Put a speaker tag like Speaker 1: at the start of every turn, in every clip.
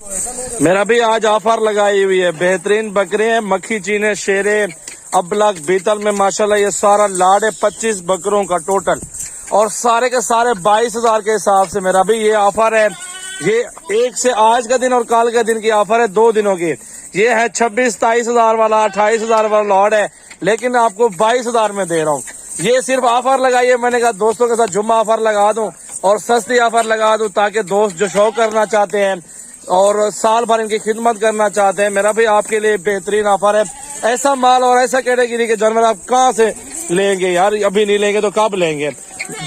Speaker 1: मेरा भी आज ऑफर लगाई हुई है, बेहतरीन बकरे हैं, मक्खी चीने, शेरे, अबलग, बीतल में माशाल्लाह ये सारा लाड है 25 बकरों का टोटल, और सारे के सारे 22,000 के हिसाब से मेरा भी ये ऑफर है। ये एक से आज का दिन और कल के दिन की ऑफर है, 2 दिनों की। ये है 26-27,000 वाला, 28,000 वाला लॉट है, लेकिन आपको 22,000 में दे रहा हूँ। ये सिर्फ ऑफर लगाई है, मैंने कहा दोस्तों के साथ जुम्मा ऑफर लगा दूं और सस्ती ऑफर लगा दूं, ताकि दोस्त जो शौक करना चाहते हैं और साल भर इनकी खिदमत करना चाहते हैं, मेरा भी आपके लिए बेहतरीन ऑफर है। ऐसा माल और ऐसा कैटेगरी के जानवर आप कहाँ से लेंगे यार, अभी नहीं लेंगे तो कब लेंगे?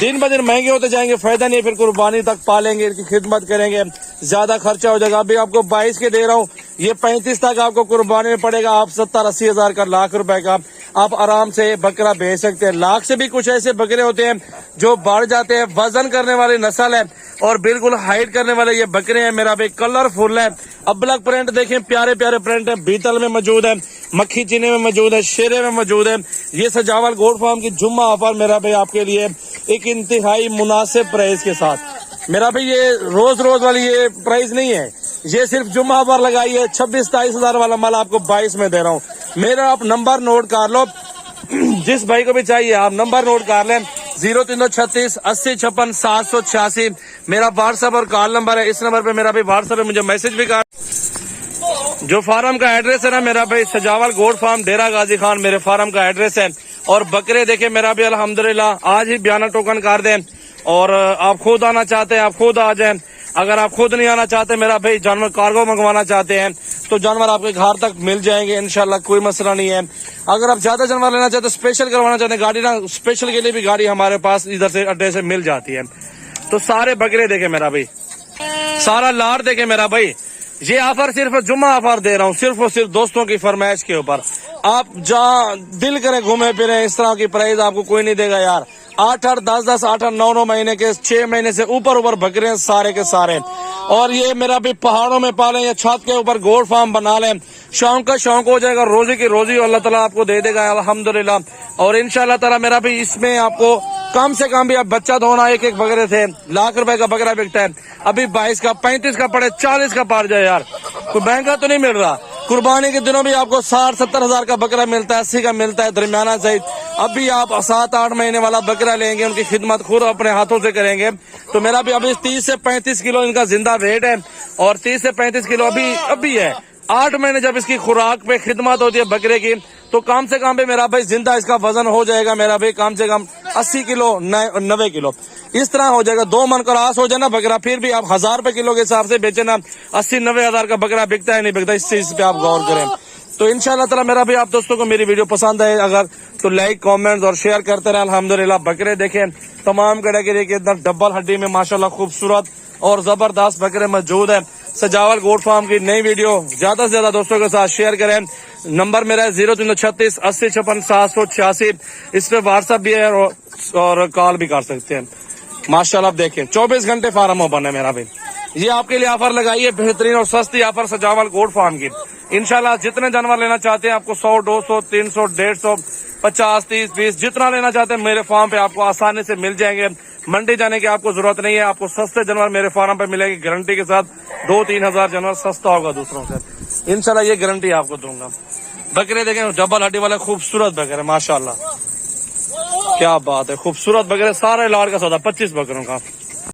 Speaker 1: दिन ब दिन महंगे होते जाएंगे, फायदा नहीं, फिर कुर्बानी तक पालेंगे, इनकी खिदमत करेंगे, ज्यादा खर्चा हो जाएगा। अभी आपको 22 के दे रहा हूँ, ये 35 तक आपको कुर्बानी में पड़ेगा। आप 70-80 हजार का, लाख रुपए का आप आराम से बकरा बेच सकते हैं। लाख से भी कुछ ऐसे बकरे होते हैं जो बढ़ जाते हैं, वजन करने वाली नस्ल है और बिल्कुल हाइट करने वाले ये बकरे हैं। मेरा भी कलरफुल है, अबलग प्रिंट देखें, प्यारे प्यारे प्रिंट है, बीतल में मौजूद है, मक्खी चीने में मौजूद है, शेरे में मौजूद है। ये सजावल गोट फार्म की जुम्मा ऑफर मेरा भाई आपके लिए एक इंतहाई मुनासिब प्राइस के साथ। मेरा भाई ये रोज रोज वाली ये प्राइस नहीं है, ये सिर्फ जुम्मा ऑफर लगाई है। 26-27 हजार वाला माल आपको 22 में दे रहा हूँ। मेरा आप नंबर नोट कर लो, जिस भाई को भी चाहिए आप नंबर नोट कर लें, 0336 80 56 786 मेरा व्हाट्सएप और कॉल नंबर है। इस नंबर पे मेरा भी व्हाट्सएप है, मुझे मैसेज भी कर। जो फार्म का एड्रेस है ना मेरा भाई, सजावल गोट फार्म, डेरा गाजी खान मेरे फार्म का एड्रेस है। और बकरे देखे मेरा भी अल्हम्दुलिल्लाह आज ही बयाना टोकन कर दें, और आप खुद आना चाहते हैं आप खुद आ जाएं। अगर आप खुद नहीं आना चाहते मेरा भाई, जानवर कार्गो मंगवाना चाहते हैं तो जानवर आपके घर तक मिल जाएंगे इंशाल्लाह, कोई मसला नहीं है। अगर आप ज्यादा जानवर लेना चाहते, स्पेशल करवाना चाहते हैं गाड़ी ना, स्पेशल के लिए भी गाड़ी हमारे पास इधर से अड्डे से मिल जाती है। तो सारे बकरे देखे मेरा भाई, सारा लाड देखे मेरा भाई। ये ऑफर सिर्फ जुम्मा ऑफर दे रहा हूँ, सिर्फ और सिर्फ दोस्तों की फरमाइश के ऊपर। आप जहाँ दिल करे घूमे फिरे, इस तरह की प्राइस आपको कोई नहीं देगा यार। 8-8, 10-10, 8-8, 9-9 महीने के, 6 महीने से ऊपर बकरे हैं सारे के सारे। और ये मेरा भी पहाड़ों में पालें या छत के ऊपर गोट फार्म बना लें, शौक का शौक हो जाएगा, रोजी की रोजी अल्लाह ताला आपको दे देगा अल्हम्दुलिल्लाह। और इंशाल्लाह ताला मेरा भी इसमें आपको कम से कम भी अब बच्चा धोना, एक बकरे थे लाख रुपए का बकरा बिकता है, अभी 22 का, 35 का पड़े, 40 का पार जाए यार, कोई महंगा तो नहीं मिल रहा। कुर्बानी के दिनों भी आपको 60-70 हजार का बकरा मिलता है, 80 का मिलता है दरमियाना सहित। अभी आप 7-8 महीने वाला बकरा लेंगे, उनकी खिदमत खुद अपने हाथों से करेंगे तो मेरा भी अभी 30 से 35 किलो इनका जिंदा वेट है, और 30 से 35 किलो अभी है। 8 महीने जब इसकी खुराक पे खिदमत होती है बकरे की, तो कम से कम भी मेरा भाई जिंदा इसका वजन हो जाएगा मेरा भाई कम से कम 80 किलो 90 किलो इस तरह हो जाएगा। 2 मन क्रॉस हो जाए ना बकरा, फिर भी आप 1000 रुपए किलो के हिसाब से बेचे ना, 80-90 हजार का बकरा बिकता है नहीं बिकता, इस चीज पे आप गौर करें। तो इंशाल्लाह ताला मेरा भी आप दोस्तों को मेरी वीडियो पसंद है अगर, तो लाइक कमेंट और शेयर करते रहे। अल्हम्दुलिल्लाह बकरे देखें तमाम कैटेगरी के अंदर, डबल हड्डी में माशाल्लाह खूबसूरत और जबरदस्त बकरे मौजूद है। सजावल गोट फार्म की नई वीडियो ज्यादा से ज्यादा दोस्तों के साथ शेयर करें। नंबर मेरा है 0336 80 56 786, इस पे व्हाट्सएप भी है और कॉल भी कर सकते हैं। माशाल्लाह आप देखें 24 घंटे फार्म ओपन है मेरा भाई। ये आपके लिए ऑफर लगाई है, बेहतरीन और सस्ती ऑफर सजावल गोट फार्म की। इंशाल्लाह जितने जानवर लेना चाहते हैं आपको 100, 200, 300, 150, 50, 30, 20 जितना लेना चाहते हैं मेरे फार्म पे आपको आसानी से मिल जाएंगे। मंडी जाने की आपको जरूरत नहीं है, आपको सस्ते जानवर मेरे फार्म पे मिलेगी गारंटी के साथ। 2-3 हजार जानवर सस्ता होगा दूसरों से, इंशाल्लाह ये गारंटी आपको दूंगा। बकरे देखें डबल हड्डी वाले खूबसूरत बकरे माशाल्लाह, क्या बात है, खूबसूरत बकरे, सारे लाड़ का सौदा 25 बकरों का।